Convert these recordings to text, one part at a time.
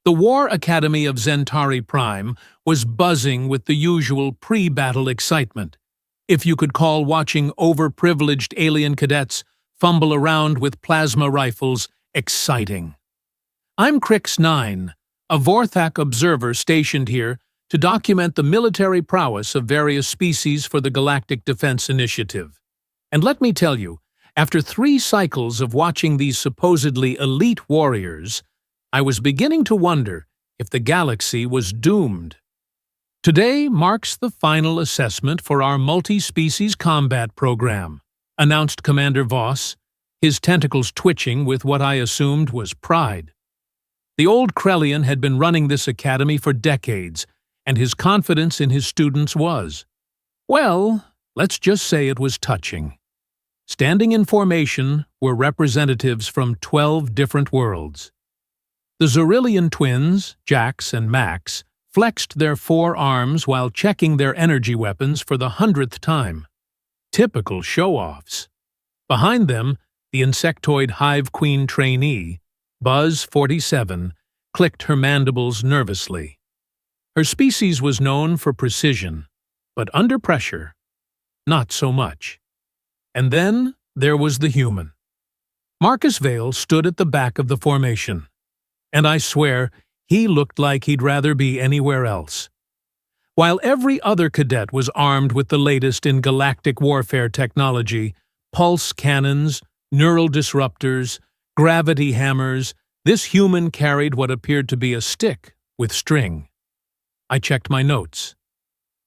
The War Academy of Zentari Prime was buzzing with the usual pre-battle excitement, if you could call watching overprivileged alien cadets fumble around with plasma rifles exciting. I'm Crix-9, a Vorthak observer stationed here to document the military prowess of various species for the Galactic Defense Initiative. And let me tell you, after 3 cycles of watching these supposedly elite warriors, I was beginning to wonder if the galaxy was doomed. Today marks the final assessment for our multi-species combat program, announced Commander Voss, his tentacles twitching with what I assumed was pride. The old Krellian had been running this academy for decades, and his confidence in his students was, well, let's just say it was touching. Standing in formation were representatives from 12 different worlds. The Zorillian twins, Jax and Max, flexed their 4 arms while checking their energy weapons for the 100th time. Typical show-offs. Behind them, the insectoid Hive Queen trainee, Buzz 47, clicked her mandibles nervously. Her species was known for precision, but under pressure, not so much. And then there was the human. Marcus Vale stood at the back of the formation, and I swear he looked like he'd rather be anywhere else. While every other cadet was armed with the latest in galactic warfare technology, pulse cannons, neural disruptors, gravity hammers, this human carried what appeared to be a stick with string. I checked my notes.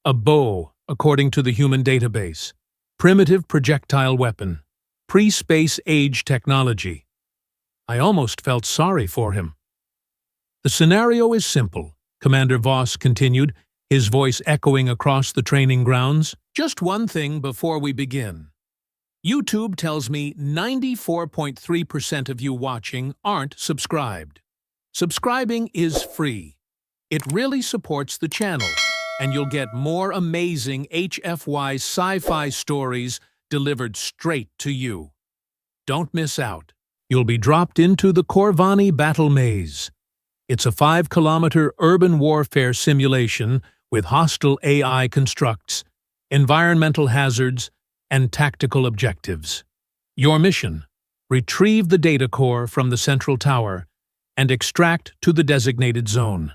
A bow, according to the human database. Primitive projectile weapon. Pre-space age technology. I almost felt sorry for him. The scenario is simple, Commander Voss continued, his voice echoing across the training grounds. Just one thing before we begin. YouTube tells me 94.3% of you watching aren't subscribed. Subscribing is free. It really supports the channel, and you'll get more amazing HFY sci-fi stories delivered straight to you. Don't miss out. You'll be dropped into the Corvani Battle Maze. It's a 5-kilometer urban warfare simulation with hostile AI constructs, environmental hazards, and tactical objectives. Your mission: retrieve the data core from the central tower and extract to the designated zone.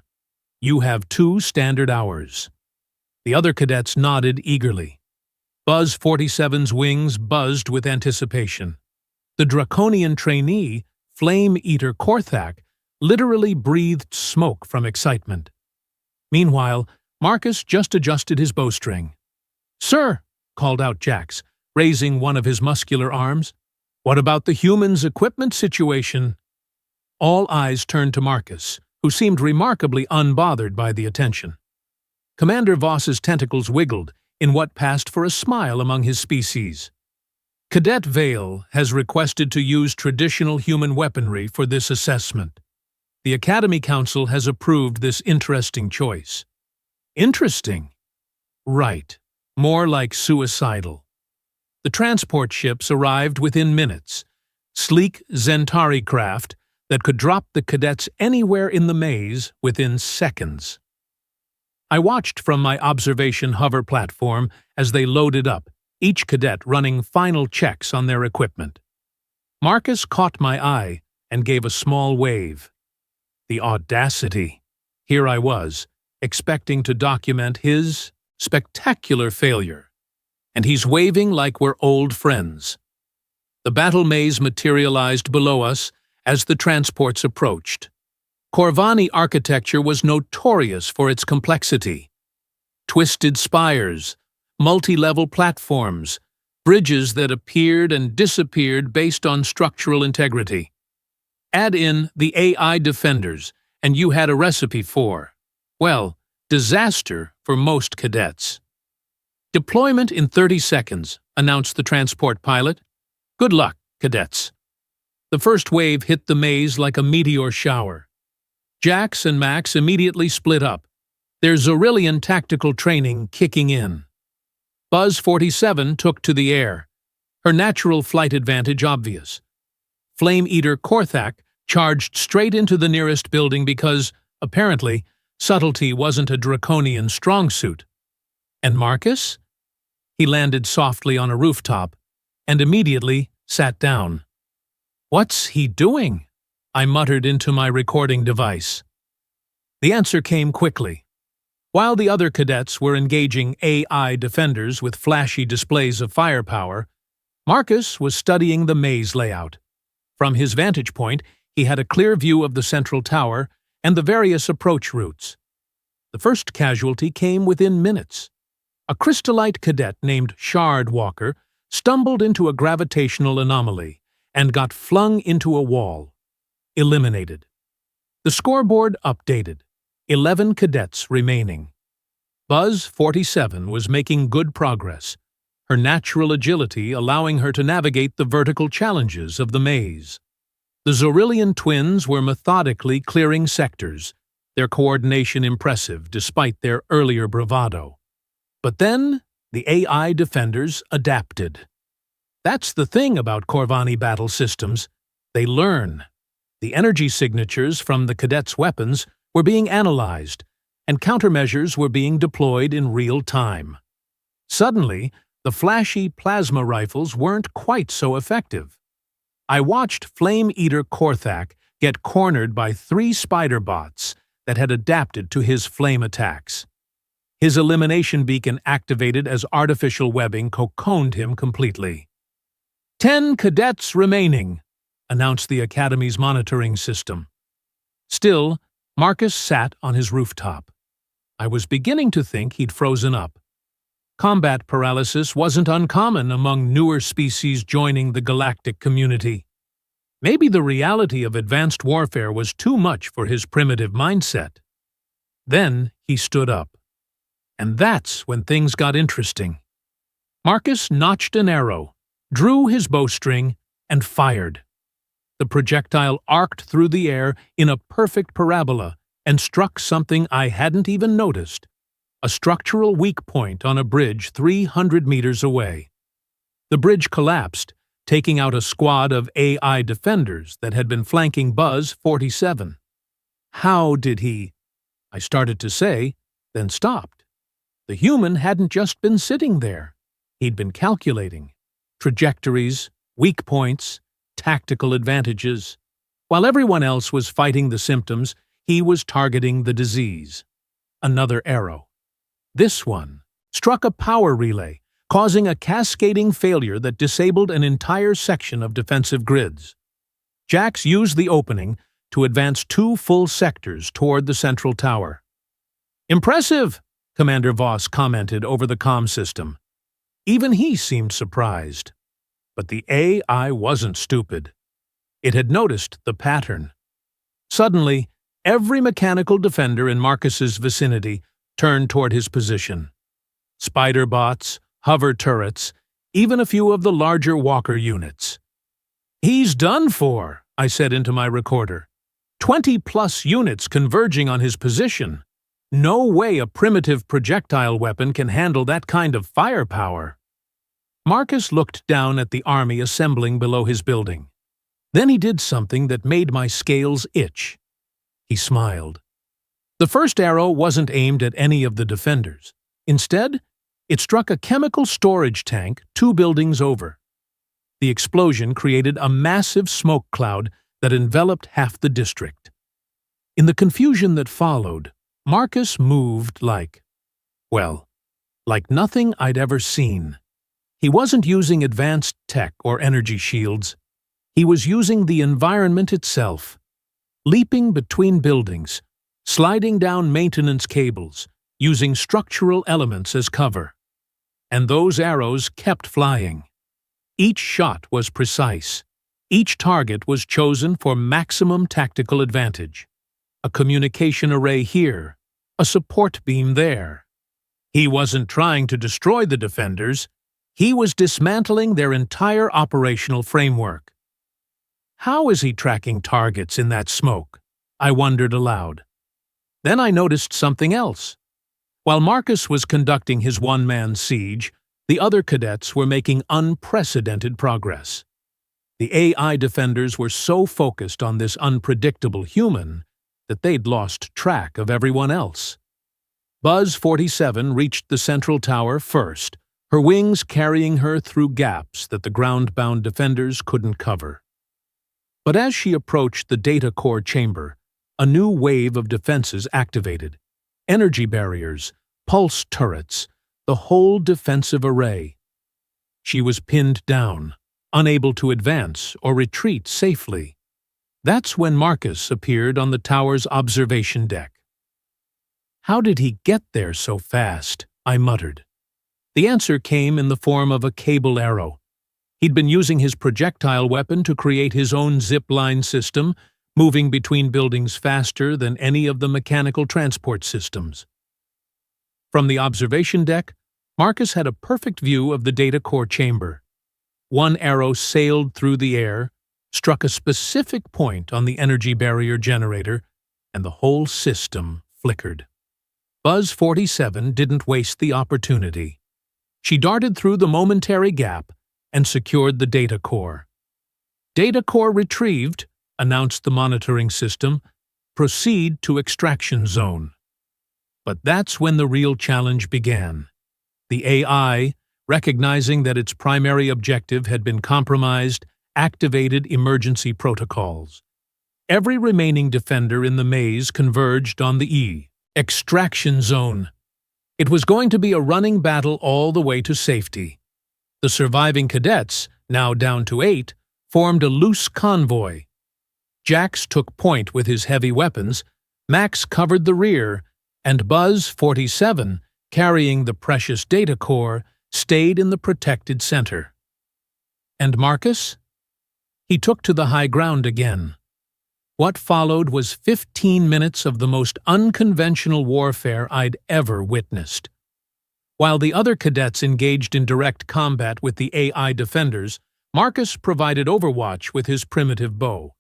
You have 2 standard hours. The other cadets nodded eagerly. Buzz 47's wings buzzed with anticipation. The draconian trainee, Flame Eater Korthak, literally breathed smoke from excitement. Meanwhile, Marcus just adjusted his bowstring. "Sir," called out Jax, raising one of his muscular arms, "what about the humans' equipment situation?" All eyes turned to Marcus, who seemed remarkably unbothered by the attention. Commander Voss's tentacles wiggled in what passed for a smile among his species. Cadet Vale has requested to use traditional human weaponry for this assessment. The Academy Council has approved this interesting choice. Interesting? Right. More like suicidal. The transport ships arrived within minutes, sleek Zentari craft that could drop the cadets anywhere in the maze within seconds. I watched from my observation hover platform as they loaded up, each cadet running final checks on their equipment. Marcus caught my eye and gave a small wave. The audacity. Here I was, expecting to document his spectacular failure, and he's waving like we're old friends. The battle maze materialized below us as the transports approached. Corvani architecture was notorious for its complexity. Twisted spires, multi-level platforms, bridges that appeared and disappeared based on structural integrity. Add in the AI defenders, and you had a recipe for, well, disaster for most cadets. "Deployment in 30 seconds, announced the transport pilot. "Good luck, cadets." The first wave hit the maze like a meteor shower. Jax and Max immediately split up, their Zorillian tactical training kicking in. Buzz 47 took to the air, her natural flight advantage obvious. Flame Eater Korthak charged straight into the nearest building because, Apparently, subtlety wasn't a draconian strong suit. And Marcus? He landed softly on a rooftop and immediately sat down. "What's he doing?" I muttered into my recording device. The answer came quickly. While the other cadets were engaging AI defenders with flashy displays of firepower, Marcus was studying the maze layout. From his vantage point, he had a clear view of the central tower and the various approach routes. The first casualty came within minutes. A crystallite cadet named Shard Walker stumbled into a gravitational anomaly and got flung into a wall. Eliminated. The scoreboard updated. 11 cadets remaining. Buzz 47 was making good progress, her natural agility allowing her to navigate the vertical challenges of the maze. The Zorillian twins were methodically clearing sectors, their coordination impressive despite their earlier bravado. But then, the AI defenders adapted. That's the thing about Corvani battle systems. They learn. The energy signatures from the cadets' weapons were being analyzed, and countermeasures were being deployed in real time. Suddenly, the flashy plasma rifles weren't quite so effective. I watched Flame Eater Korthak get cornered by 3 spider bots that had adapted to his flame attacks. His elimination beacon activated as artificial webbing cocooned him completely. 10 cadets remaining, announced the Academy's monitoring system. Still, Marcus sat on his rooftop. I was beginning to think he'd frozen up. Combat paralysis wasn't uncommon among newer species joining the galactic community. Maybe the reality of advanced warfare was too much for his primitive mindset. Then he stood up. And that's when things got interesting. Marcus notched an arrow, drew his bowstring, and fired. The projectile arced through the air in a perfect parabola and struck something I hadn't even noticed, a structural weak point on a bridge 300 meters away. The bridge collapsed, taking out a squad of AI defenders that had been flanking Buzz 47. How did he? I started to say, then stopped. The human hadn't just been sitting there. He'd been calculating trajectories, weak points, tactical advantages. While everyone else was fighting the symptoms, he was targeting the disease. Another arrow. This one struck a power relay, causing a cascading failure that disabled an entire section of defensive grids. Jax used the opening to advance 2 full sectors toward the central tower. "Impressive," Commander Voss commented over the comm system. Even he seemed surprised. But the AI wasn't stupid. It had noticed the pattern. Suddenly, every mechanical defender in Marcus's vicinity turned toward his position. Spider bots, hover turrets, even a few of the larger walker units. "He's done for," I said into my recorder. 20+ units converging on his position. No way a primitive projectile weapon can handle that kind of firepower. Marcus looked down at the army assembling below his building. Then he did something that made my scales itch. He smiled. The first arrow wasn't aimed at any of the defenders. Instead, it struck a chemical storage tank 2 buildings over. The explosion created a massive smoke cloud that enveloped half the district. In the confusion that followed, Marcus moved like nothing I'd ever seen. He wasn't using advanced tech or energy shields. He was using the environment itself, leaping between buildings, sliding down maintenance cables, using structural elements as cover. And those arrows kept flying. Each shot was precise. Each target was chosen for maximum tactical advantage. A communication array here, a support beam there. He wasn't trying to destroy the defenders. He was dismantling their entire operational framework. How is he tracking targets in that smoke? I wondered aloud. Then I noticed something else. While Marcus was conducting his one-man siege, the other cadets were making unprecedented progress. The AI defenders were so focused on this unpredictable human that they'd lost track of everyone else. Buzz 47 reached the central tower first, her wings carrying her through gaps that the ground-bound defenders couldn't cover. But as she approached the data core chamber, a new wave of defenses activated. Energy barriers, pulse turrets, the whole defensive array. She was pinned down, unable to advance or retreat safely. That's when Marcus appeared on the tower's observation deck. "How did he get there so fast?" I muttered. The answer came in the form of a cable arrow. He'd been using his projectile weapon to create his own zip-line system, moving between buildings faster than any of the mechanical transport systems. From the observation deck, Marcus had a perfect view of the data core chamber. One arrow sailed through the air, struck a specific point on the energy barrier generator, and the whole system flickered. Buzz 47 didn't waste the opportunity. She darted through the momentary gap and secured the data core. "Data core retrieved," announced the monitoring system. "Proceed to extraction zone." But that's when the real challenge began. The AI, recognizing that its primary objective had been compromised, activated emergency protocols. Every remaining defender in the maze converged on the extraction zone. It was going to be a running battle all the way to safety. The surviving cadets, now down to 8, formed a loose convoy. Jax took point with his heavy weapons, Max covered the rear, and Buzz 47, carrying the precious data core, stayed in the protected center. And Marcus? He took to the high ground again. What followed was 15 minutes of the most unconventional warfare I'd ever witnessed. While the other cadets engaged in direct combat with the AI defenders, Marcus provided overwatch with his primitive bow.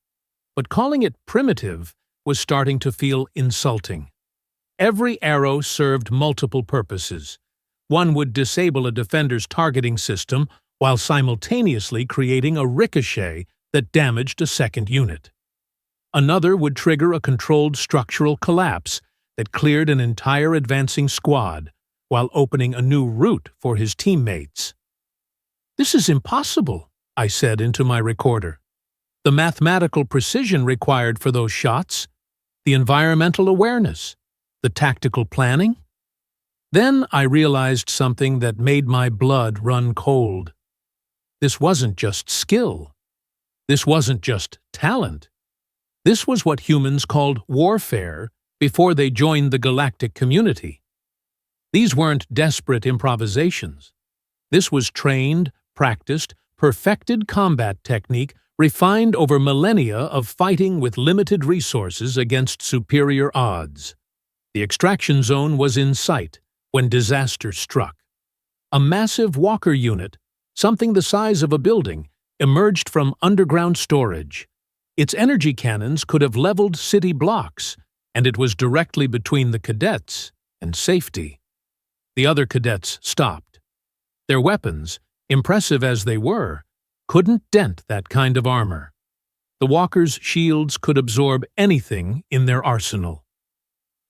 But calling it primitive was starting to feel insulting. Every arrow served multiple purposes. One would disable a defender's targeting system while simultaneously creating a ricochet that damaged a second unit. Another would trigger a controlled structural collapse that cleared an entire advancing squad while opening a new route for his teammates. "This is impossible," I said into my recorder. "The mathematical precision required for those shots, the environmental awareness, the tactical planning." Then I realized something that made my blood run cold. This wasn't just skill. This wasn't just talent. This was what humans called warfare before they joined the galactic community. These weren't desperate improvisations. This was trained, practiced, perfected combat technique refined over millennia of fighting with limited resources against superior odds. The extraction zone was in sight when disaster struck. A massive walker unit, something the size of a building, emerged from underground storage. Its energy cannons could have leveled city blocks, and it was directly between the cadets and safety. The other cadets stopped. Their weapons, impressive as they were, couldn't dent that kind of armor. The walkers' shields could absorb anything in their arsenal.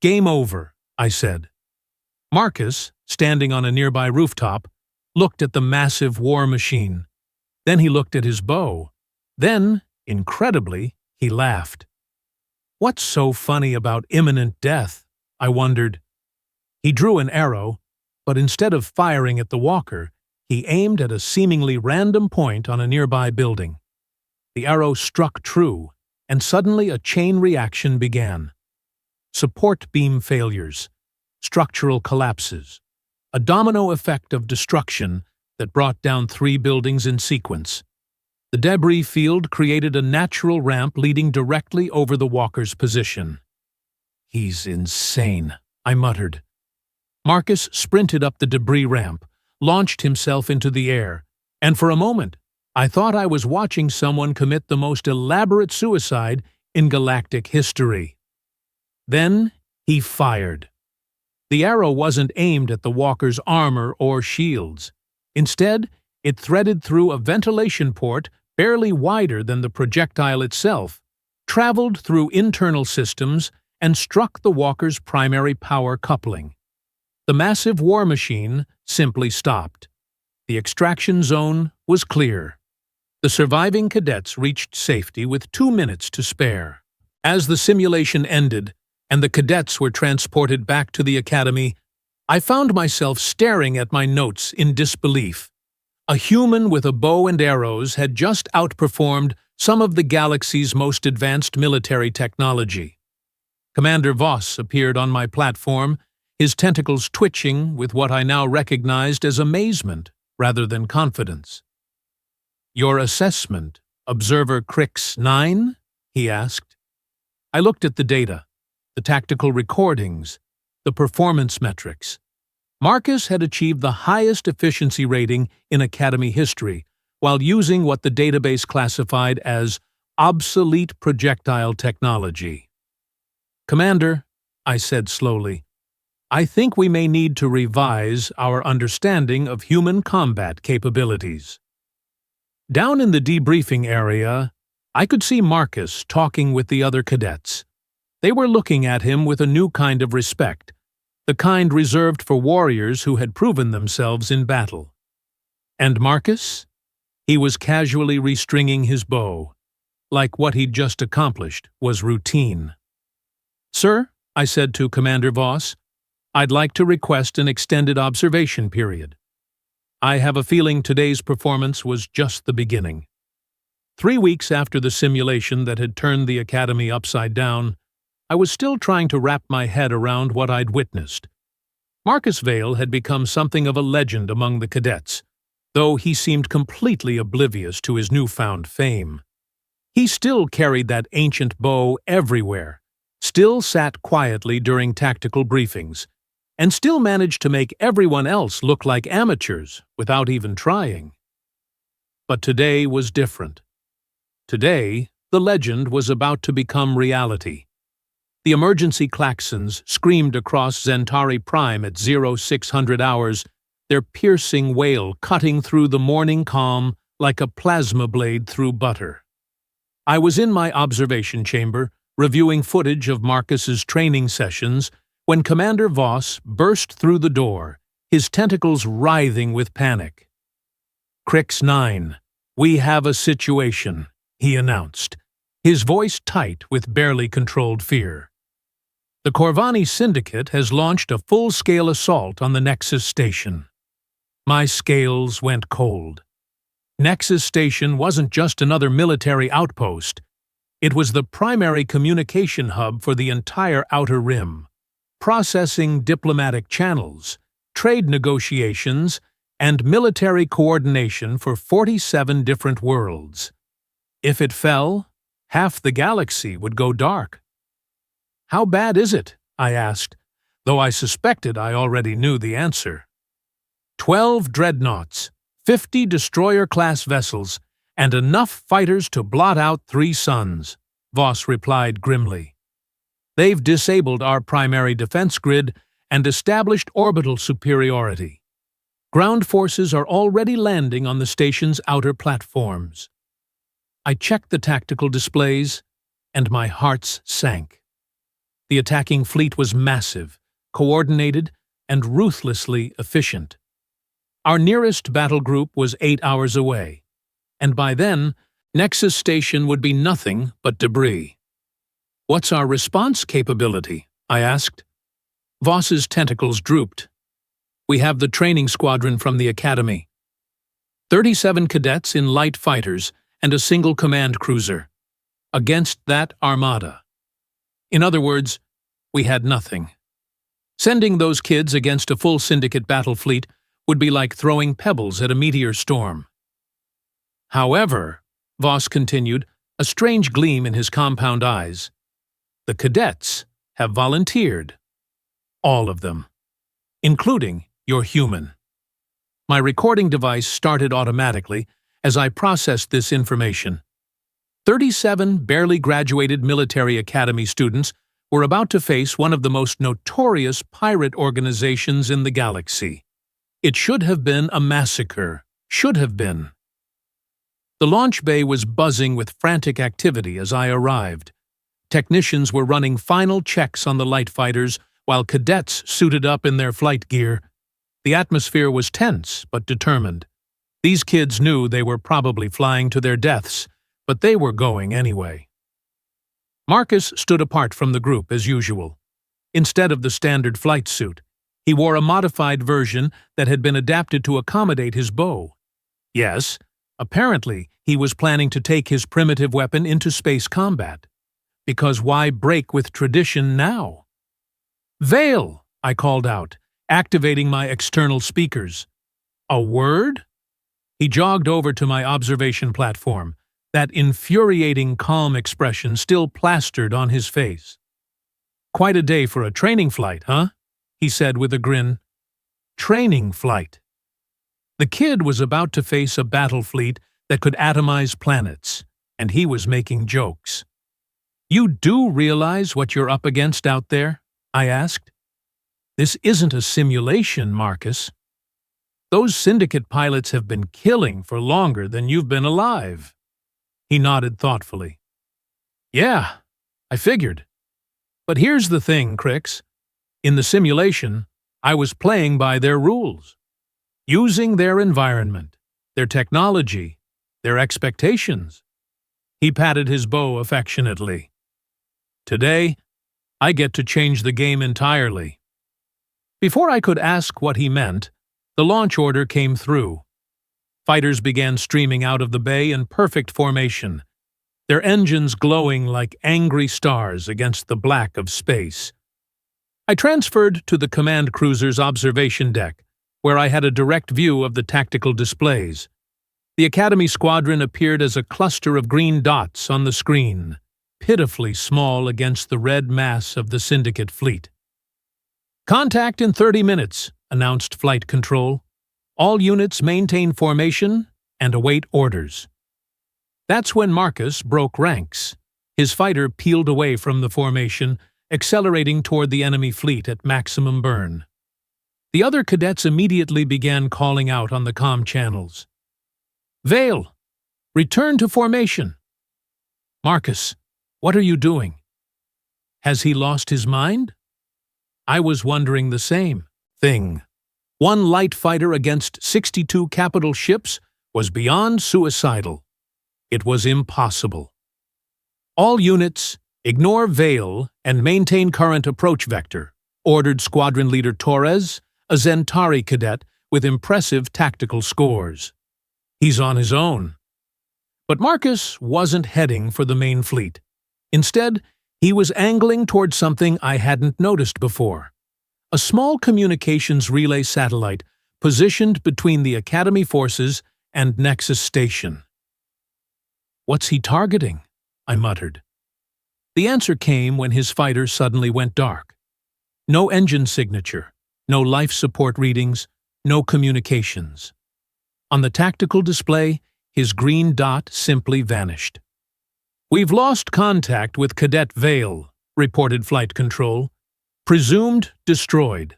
"Game over," I said. Marcus, standing on a nearby rooftop, looked at the massive war machine. Then he looked at his bow. Then, incredibly, he laughed. "What's so funny about imminent death?" I wondered. He drew an arrow, but instead of firing at the walker, he aimed at a seemingly random point on a nearby building. The arrow struck true, and suddenly a chain reaction began. Support beam failures, structural collapses, a domino effect of destruction that brought down 3 buildings in sequence. The debris field created a natural ramp leading directly over the walker's position. "He's insane," I muttered. Marcus sprinted up the debris ramp, launched himself into the air, and for a moment, I thought I was watching someone commit the most elaborate suicide in galactic history. Then he fired. The arrow wasn't aimed at the walker's armor or shields. Instead, it threaded through a ventilation port barely wider than the projectile itself, traveled through internal systems, and struck the walker's primary power coupling. The massive war machine simply stopped. The extraction zone was clear. The surviving cadets reached safety with 2 minutes to spare. As the simulation ended and the cadets were transported back to the academy, I found myself staring at my notes in disbelief. A human with a bow and arrows had just outperformed some of the galaxy's most advanced military technology. Commander Voss appeared on my platform, his tentacles twitching with what I now recognized as amazement rather than confidence. "Your assessment, Observer Crix 9?" he asked. I looked at the data, the tactical recordings, the performance metrics. Marcus had achieved the highest efficiency rating in Academy history while using what the database classified as obsolete projectile technology. "Commander," I said slowly, "I think we may need to revise our understanding of human combat capabilities." Down in the debriefing area, I could see Marcus talking with the other cadets. They were looking at him with a new kind of respect, the kind reserved for warriors who had proven themselves in battle. And Marcus? He was casually restringing his bow, like what he'd just accomplished was routine. "Sir," I said to Commander Voss, "I'd like to request an extended observation period. I have a feeling today's performance was just the beginning." 3 weeks after the simulation that had turned the Academy upside down, I was still trying to wrap my head around what I'd witnessed. Marcus Vale had become something of a legend among the cadets, though he seemed completely oblivious to his newfound fame. He still carried that ancient bow everywhere, still sat quietly during tactical briefings, and still managed to make everyone else look like amateurs without even trying. But today was different. Today, the legend was about to become reality. The emergency klaxons screamed across Centauri Prime at 0600 hours, their piercing wail cutting through the morning calm like a plasma blade through butter. I was in my observation chamber, reviewing footage of Marcus's training sessions, when Commander Voss burst through the door, his tentacles writhing with panic. "Crix 9, we have a situation," he announced, his voice tight with barely controlled fear. "The Corvani Syndicate has launched a full-scale assault on the Nexus Station." My scales went cold. Nexus Station wasn't just another military outpost. It was the primary communication hub for the entire Outer Rim, processing diplomatic channels, trade negotiations, and military coordination for 47 different worlds. If it fell, half the galaxy would go dark. "How bad is it?" I asked, though I suspected I already knew the answer. 12 dreadnoughts, 50 destroyer-class vessels, and enough fighters to blot out 3 suns, Voss replied grimly. "They've disabled our primary defense grid and established orbital superiority. Ground forces are already landing on the station's outer platforms." I checked the tactical displays, and my heart sank. The attacking fleet was massive, coordinated, and ruthlessly efficient. Our nearest battle group was 8 hours away, and by then, Nexus Station would be nothing but debris. "What's our response capability?" I asked. Voss's tentacles drooped. "We have the training squadron from the Academy. 37 cadets in light fighters and a single command cruiser. Against that armada. In other words, we had nothing. Sending those kids against a full syndicate battle fleet would be like throwing pebbles at a meteor storm." "However," Voss continued, a strange gleam in his compound eyes, "the cadets have volunteered. All of them. Including your human." My recording device started automatically as I processed this information. 37 barely graduated military academy students were about to face one of the most notorious pirate organizations in the galaxy. It should have been a massacre. Should have been. The launch bay was buzzing with frantic activity as I arrived. Technicians were running final checks on the light fighters while cadets suited up in their flight gear. The atmosphere was tense but determined. These kids knew they were probably flying to their deaths, but they were going anyway. Marcus stood apart from the group as usual. Instead of the standard flight suit, he wore a modified version that had been adapted to accommodate his bow. Yes, apparently he was planning to take his primitive weapon into space combat. Because why break with tradition now? "Vale!" I called out, activating my external speakers. "A word?" He jogged over to my observation platform, that infuriating calm expression still plastered on his face. "Quite a day for a training flight, huh?" he said with a grin. Training flight. The kid was about to face a battle fleet that could atomize planets, and he was making jokes. "You do realize what you're up against out there?" I asked. "This isn't a simulation, Marcus. Those syndicate pilots have been killing for longer than you've been alive." He nodded thoughtfully. "Yeah, I figured. But here's the thing, Crix. In the simulation, I was playing by their rules, using their environment, their technology, their expectations." He patted his bow affectionately. "Today, I get to change the game entirely." Before I could ask what he meant, the launch order came through. Fighters began streaming out of the bay in perfect formation, their engines glowing like angry stars against the black of space. I transferred to the command cruiser's observation deck, where I had a direct view of the tactical displays. The Academy squadron appeared as a cluster of green dots on the screen, pitifully small against the red mass of the Syndicate fleet. "Contact in 30 minutes, announced Flight Control. "All units maintain formation and await orders." That's when Marcus broke ranks. His fighter peeled away from the formation, accelerating toward the enemy fleet at maximum burn. The other cadets immediately began calling out on the comm channels. "Vale! Return to formation!" "Marcus, what are you doing? Has he lost his mind?" I was wondering the same thing. One light fighter against 62 capital ships was beyond suicidal. It was impossible. "All units, ignore Vale and maintain current approach vector," ordered Squadron Leader Torres, a Zentari cadet with impressive tactical scores. He's on his own. But Marcus wasn't heading for the main fleet. Instead, he was angling toward something I hadn't noticed before. A small communications relay satellite positioned between the Academy forces and Nexus Station. "What's he targeting?" I muttered. The answer came when his fighter suddenly went dark. No engine signature, no life support readings, no communications. On the tactical display, his green dot simply vanished. "We've lost contact with Cadet Vale," reported Flight Control. "Presumed destroyed."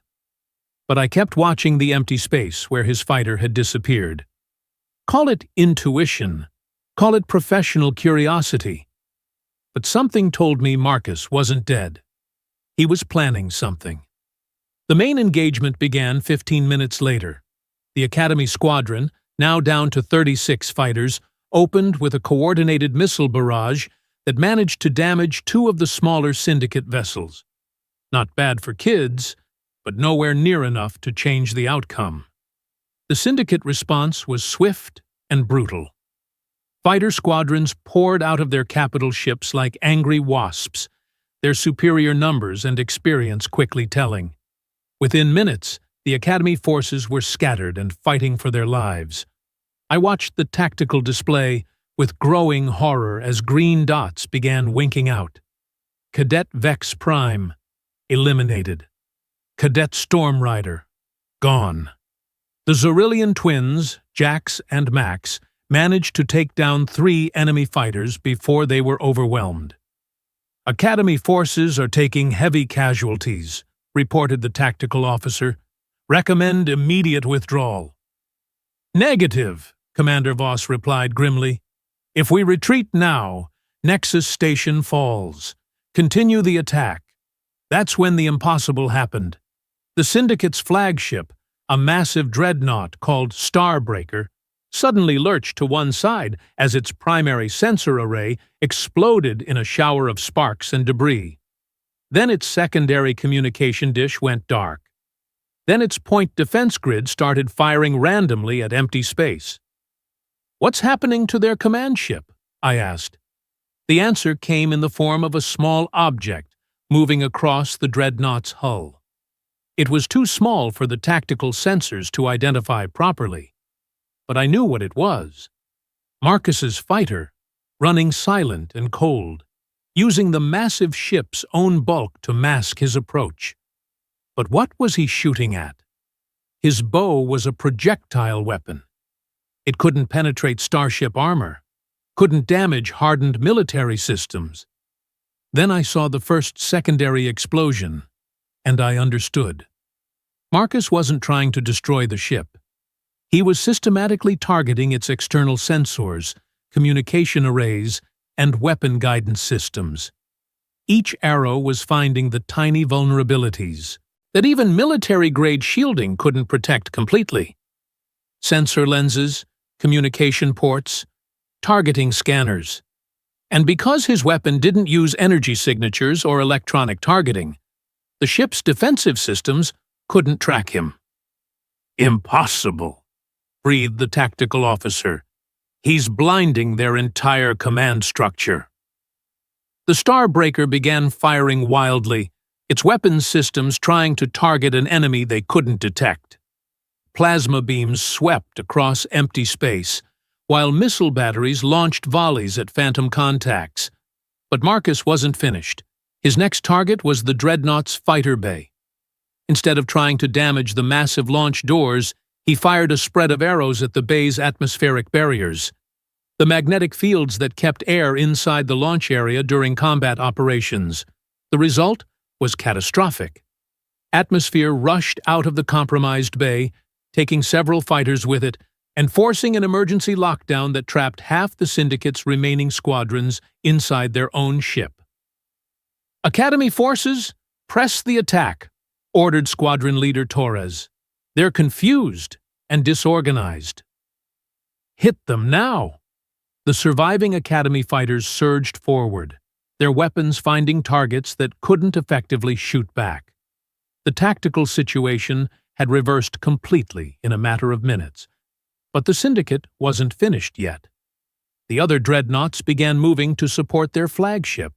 But I kept watching the empty space where his fighter had disappeared. Call it intuition, call it professional curiosity. But something told me Marcus wasn't dead. He was planning something. The main engagement began 15 minutes later. The Academy squadron, now down to 36 fighters, opened with a coordinated missile barrage that managed to damage 2 of the smaller Syndicate vessels. Not bad for kids, but nowhere near enough to change the outcome. The Syndicate response was swift and brutal. Fighter squadrons poured out of their capital ships like angry wasps, their superior numbers and experience quickly telling. Within minutes, the Academy forces were scattered and fighting for their lives. I watched the tactical display with growing horror as green dots began winking out. Cadet Vex Prime, eliminated. Cadet Storm Rider, gone. The Zorillian twins, Jax and Max, managed to take down 3 enemy fighters before they were overwhelmed. "Academy forces are taking heavy casualties," reported the tactical officer. "Recommend immediate withdrawal." "Negative," Commander Voss replied grimly. "If we retreat now, Nexus Station falls. Continue the attack. That's when the impossible happened. The Syndicate's flagship, a massive dreadnought called Starbreaker, suddenly lurched to one side as its primary sensor array exploded in a shower of sparks and debris. Then its secondary communication dish went dark. Then its point defense grid started firing randomly at empty space. "What's happening to their command ship?" I asked. The answer came in the form of a small object moving across the dreadnought's hull. It was too small for the tactical sensors to identify properly, but I knew what it was. Marcus's fighter, running silent and cold, using the massive ship's own bulk to mask his approach. But what was he shooting at? His bow was a projectile weapon. It couldn't penetrate starship armor, couldn't damage hardened military systems. Then I saw the first secondary explosion, and I understood. Marcus wasn't trying to destroy the ship. He was systematically targeting its external sensors, communication arrays, and weapon guidance systems. Each arrow was finding the tiny vulnerabilities that even military-grade shielding couldn't protect completely. Sensor lenses, communication ports, targeting scanners. And because his weapon didn't use energy signatures or electronic targeting, the ship's defensive systems couldn't track him. "Impossible," breathed the tactical officer. "He's blinding their entire command structure." The Starbreaker began firing wildly, its weapons systems trying to target an enemy they couldn't detect. Plasma beams swept across empty space, while missile batteries launched volleys at phantom contacts. But Marcus wasn't finished. His next target was the Dreadnought's fighter bay. Instead of trying to damage the massive launch doors, he fired a spread of arrows at the bay's atmospheric barriers, the magnetic fields that kept air inside the launch area during combat operations. The result was catastrophic. Atmosphere rushed out of the compromised bay, taking several fighters with it, and forcing an emergency lockdown that trapped half the Syndicate's remaining squadrons inside their own ship. "Academy forces, press the attack," ordered Squadron Leader Torres. "They're confused and disorganized." "Hit them now!" The surviving Academy fighters surged forward, their weapons finding targets that couldn't effectively shoot back. The tactical situation had reversed completely in a matter of minutes. But the Syndicate wasn't finished yet. The other dreadnoughts began moving to support their flagship,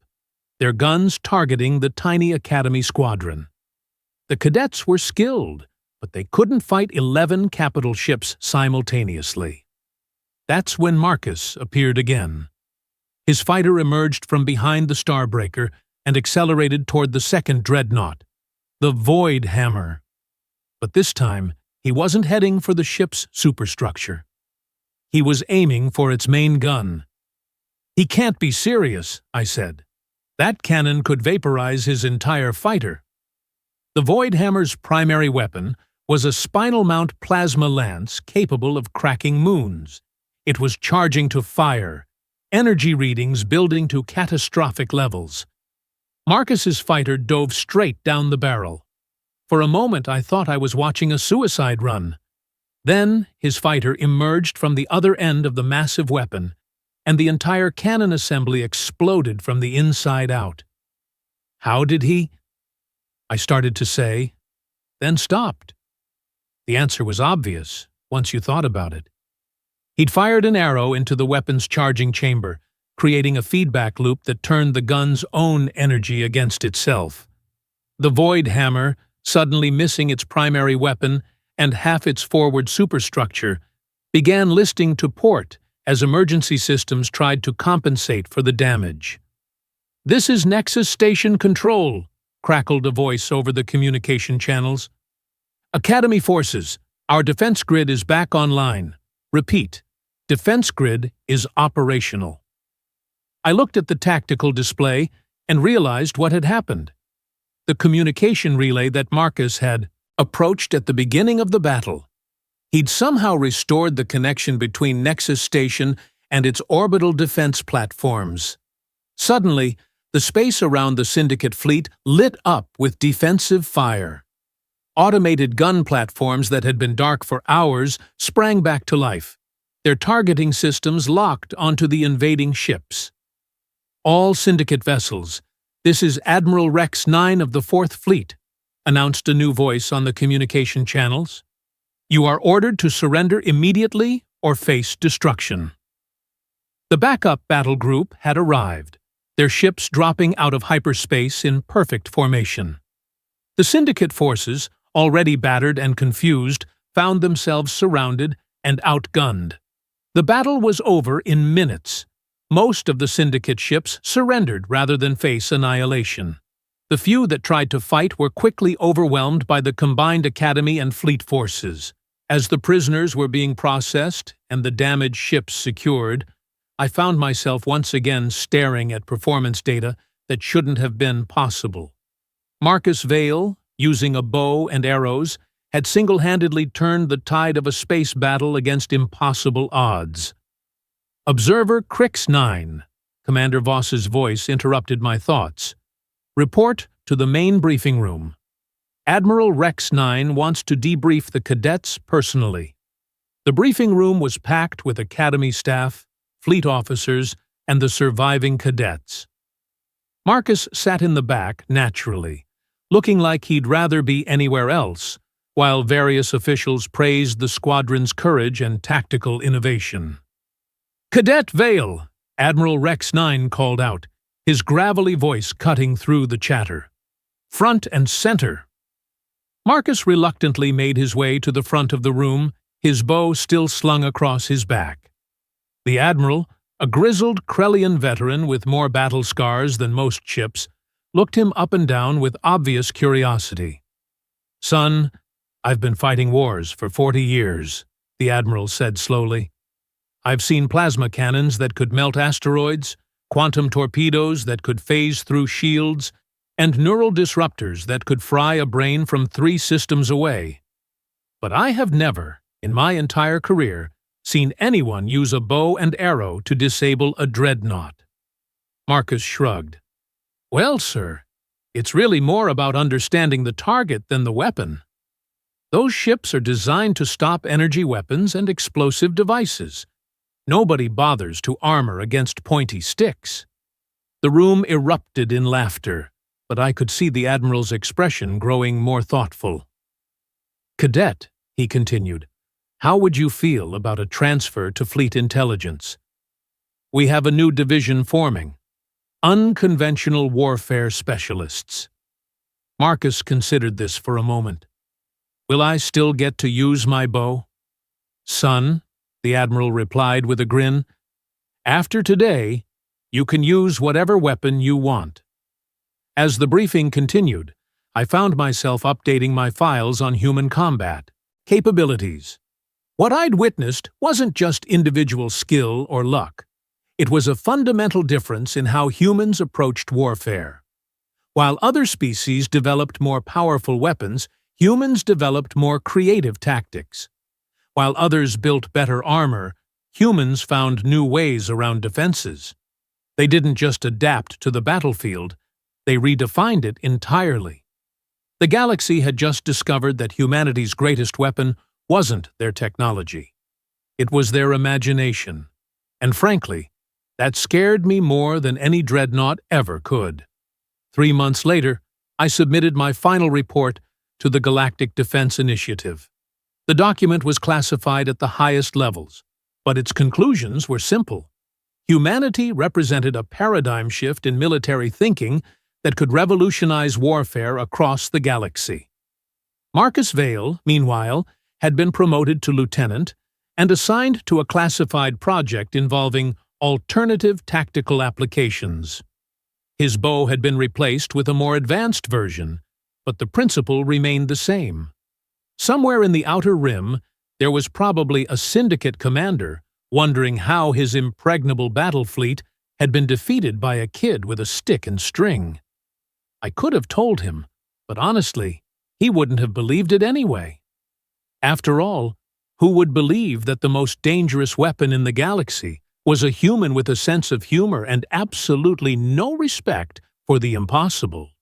their guns targeting the tiny Academy squadron. The Cadets were skilled, but they couldn't fight 11 capital ships simultaneously. That's when Marcus appeared again. His fighter emerged from behind the Starbreaker and accelerated toward the second dreadnought, the Void Hammer. But this time, he wasn't heading for the ship's superstructure. He was aiming for its main gun. "He can't be serious," I said. "That cannon could vaporize his entire fighter." The Void Hammer's primary weapon was a spinal mount plasma lance capable of cracking moons. It was charging to fire, energy readings building to catastrophic levels. Marcus's fighter dove straight down the barrel. For a moment I thought I was watching a suicide run. Then his fighter emerged from the other end of the massive weapon, and the entire cannon assembly exploded from the inside out. "How did he?" I started to say, then stopped. The answer was obvious, once you thought about it. He'd fired an arrow into the weapon's charging chamber, creating a feedback loop that turned the gun's own energy against itself. The Void Hammer, suddenly missing its primary weapon and half its forward superstructure, began listing to port as emergency systems tried to compensate for the damage. "This is Nexus Station Control," crackled a voice over the communication channels. "Academy forces, our defense grid is back online. Repeat, defense grid is operational." I looked at the tactical display and realized what had happened. The communication relay that Marcus had approached at the beginning of the battle. He'd somehow restored the connection between Nexus Station and its orbital defense platforms. Suddenly, The space around the Syndicate fleet lit up with defensive fire. Automated gun platforms that had been dark for hours sprang back to life, their targeting systems locked onto the invading ships. "All Syndicate vessels, this is Admiral Rex 9 of the 4th Fleet," announced a new voice on the communication channels. "You are ordered to surrender immediately or face destruction." The backup battle group had arrived, their ships dropping out of hyperspace in perfect formation. The Syndicate forces, already battered and confused, found themselves surrounded and outgunned. The battle was over in minutes. Most of the Syndicate ships surrendered rather than face annihilation. The few that tried to fight were quickly overwhelmed by the combined Academy and Fleet forces. As the prisoners were being processed and the damaged ships secured, I found myself once again staring at performance data that shouldn't have been possible. Marcus Vale, using a bow and arrows, had single-handedly turned the tide of a space battle against impossible odds. "Observer Crix 9, Commander Voss's voice interrupted my thoughts. "Report to the main briefing room. Admiral Rex 9 wants to debrief the cadets personally." The briefing room was packed with Academy staff, fleet officers, and the surviving cadets. Marcus sat in the back, naturally, looking like he'd rather be anywhere else, while various officials praised the squadron's courage and tactical innovation. "Cadet Vale," Admiral Rex 9 called out, his gravelly voice cutting through the chatter. "Front and center." Marcus reluctantly made his way to the front of the room, his bow still slung across his back. The Admiral, a grizzled Krellian veteran with more battle scars than most ships, looked him up and down with obvious curiosity. "Son, I've been fighting wars for 40 years, the Admiral said slowly. "I've seen plasma cannons that could melt asteroids, quantum torpedoes that could phase through shields, and neural disruptors that could fry a brain from 3 systems away. But I have never, in my entire career, seen anyone use a bow and arrow to disable a Dreadnought." Marcus shrugged. "Well, sir, it's really more about understanding the target than the weapon. Those ships are designed to stop energy weapons and explosive devices. Nobody bothers to armor against pointy sticks." The room erupted in laughter, but I could see the Admiral's expression growing more thoughtful. "Cadet," he continued, "how would you feel about a transfer to Fleet Intelligence? We have a new division forming. Unconventional Warfare Specialists." Marcus considered this for a moment. "Will I still get to use my bow?" "Son," the Admiral replied with a grin, "after today, you can use whatever weapon you want." As the briefing continued, I found myself updating my files on human combat capabilities. What I'd witnessed wasn't just individual skill or luck. It was a fundamental difference in how humans approached warfare. While other species developed more powerful weapons, humans developed more creative tactics. While others built better armor, humans found new ways around defenses. They didn't just adapt to the battlefield, they redefined it entirely. The galaxy had just discovered that humanity's greatest weapon wasn't their technology. It was their imagination. And frankly, that scared me more than any Dreadnought ever could. 3 months later, I submitted my final report to the Galactic Defense Initiative. The document was classified at the highest levels, but its conclusions were simple. Humanity represented a paradigm shift in military thinking that could revolutionize warfare across the galaxy. Marcus Vale, meanwhile, had been promoted to lieutenant and assigned to a classified project involving alternative tactical applications. His bow had been replaced with a more advanced version, but the principle remained the same. Somewhere in the Outer Rim, there was probably a Syndicate commander wondering how his impregnable battle fleet had been defeated by a kid with a stick and string. I could have told him, but honestly, he wouldn't have believed it anyway. After all, who would believe that the most dangerous weapon in the galaxy was a human with a sense of humor and absolutely no respect for the impossible.